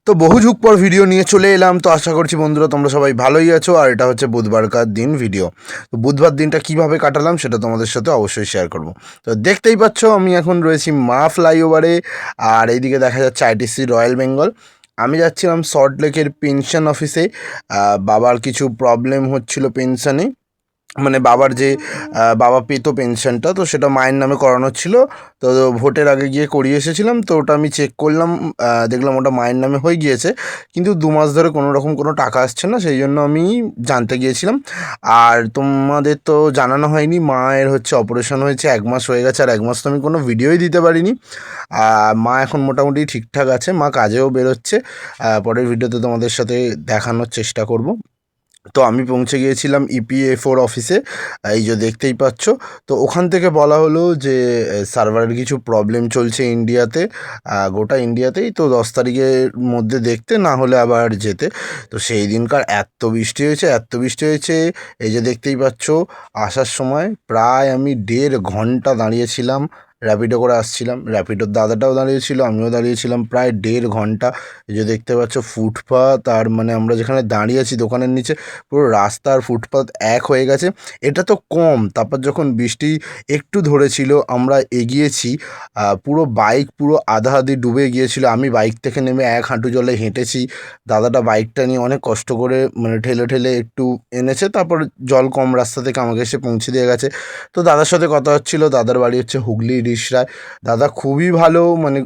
তো বহু যুগ পর ভিডিও নিয়ে চলে এলাম। তো আশা করছি বন্ধুরা তোমরা সবাই ভালোই আছো। আর এটা হচ্ছে বুধবারকার দিন ভিডিও। তো বুধবার দিনটা কিভাবে কাটালাম সেটা তোমাদের সাথে অবশ্যই শেয়ার করব। তো দেখতেই পাচ্ছ আমি এখন রয়েছি মা ফ্লাইওভারে। আর এইদিকে দেখা যাচ্ছে আইটিসি রয়্যাল বেঙ্গল। আমি যাচ্ছিলাম সল্ট লেকের পেনশন অফিসে। বাবার কিছু প্রবলেম হচ্ছিল পেনশনে, মানে বাবার যে বাবা পেতো পেনশনটা, তো সেটা মায়ের নামে করানো ছিল। তো ভোটের আগে গিয়ে করিয়ে এসেছিলাম, তো ওটা আমি চেক করলাম, দেখলাম ওটা মায়ের নামে হয়ে গিয়েছে, কিন্তু 2 মাস ধরে কোনো রকম কোনো টাকা আসছে না, সেই জন্য আমি জানতে গিয়েছিলাম। আর তোমাদের তো জানানো হয়নি, মায়ের হচ্ছে অপারেশন হয়েছে, 1 মাস হয়ে গেছে, আর 1 মাস তো আমি কোনো ভিডিওই দিতে পারিনি। মা এখন মোটামুটি ঠিকঠাক আছে, মা কাজেও বেরোচ্ছে। পরের ভিডিওতে তোমাদের সাথে দেখানোর চেষ্টা করব। তো আমি পৌঁছে গিয়েছিলাম ইপিএফওর অফিসে, এই যে দেখতেই পাচ্ছ। তো ওখান থেকে বলা হলো যে সার্ভারের কিছু প্রবলেম চলছে ইন্ডিয়াতে, গোটা ইন্ডিয়াতেই। তো 10 তারিখের মধ্যে দেখতে, না হলে আবার যেতে। তো সেই দিনকার এত বৃষ্টি হয়েছে, এত বৃষ্টি হয়েছে, এই যে দেখতেই পাচ্ছ। আসার সময় প্রায় আমি 1.5 ঘন্টা দাঁড়িয়েছিলাম, র্যাপিডো করে আসছিলাম, র্যাপিডোর দাদাটাও দাঁড়িয়েছিল, আমিও দাঁড়িয়েছিলাম প্রায় 1.5 ঘন্টা। এই যে দেখতে পাচ্ছ ফুটপাত, আর মানে আমরা যেখানে দাঁড়িয়ে আছি দোকানের নিচে, পুরো রাস্তা আর ফুটপাত এক হয়ে গেছে। এটা তো কম, তারপর যখন বৃষ্টি একটু ধরেছিল আমরা এগিয়েছি, পুরো বাইক পুরো আধা আধি ডুবে গিয়েছিল। আমি বাইক থেকে নেমে 1 হাঁটু জলে হেঁটেছি। দাদাটা বাইকটা নিয়ে অনেক কষ্ট করে মানে ঠেলে ঠেলে একটু এনেছে, তারপর জল কম রাস্তা থেকে আমাকে এসে পৌঁছে দিয়ে গেছে। তো দাদার সাথে কথা হচ্ছিল, দাদার বাড়ি হচ্ছে হুগলি রিষড়ায়। দাদা খুবই ভালো, মানে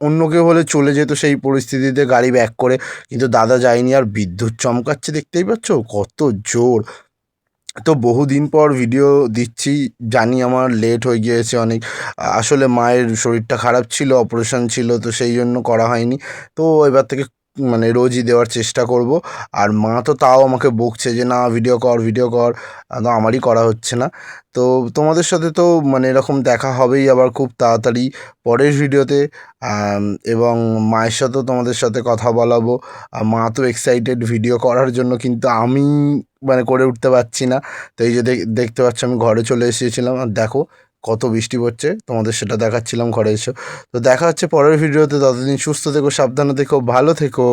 অন্য কেউ হলে চলে যেত সেই পরিস্থিতিতে গাড়ি ব্যাক করে, কিন্তু দাদা যায়নি। আর বিদ্যুৎ চমকাচ্ছে দেখতেই পাচ্ছ কত জোর। তো বহুদিন পর ভিডিও দিচ্ছি, জানি আমার লেট হয়ে গিয়েছে অনেক। আসলে মায়ের শরীরটা খারাপ ছিল, অপারেশন ছিল, তো সেই জন্য করা হয়নি। তো এবার থেকে মানে রোজই দেওয়ার চেষ্টা করব। আর মা তো তাও আমাকে বকছে যে না ভিডিও কর ভিডিও কর, তো আমারই করা হচ্ছে না। তো তোমাদের সাথে তো মানে এরকম দেখা হবেই আবার খুব তাড়াতাড়ি পরের ভিডিওতে। আম, এবং মায়ের সাথেও তোমাদের সাথে কথা বলাবো। মা তো এক্সাইটেড ভিডিও করার জন্য, কিন্তু আমি মানে করে উঠতে পারছি না। তো এই যে দেখতে পাচ্ছ আমি ঘরে চলে এসেছিলাম, আর দেখো কত বৃষ্টি পড়ছে, তোমাদের সেটা দেখাচ্ছিলাম ঘরে এসে। তো দেখা হচ্ছে পরের ভিডিওতে, ততদিন সুস্থ থেকো, সাবধানে থেকো, ভালো থেকো।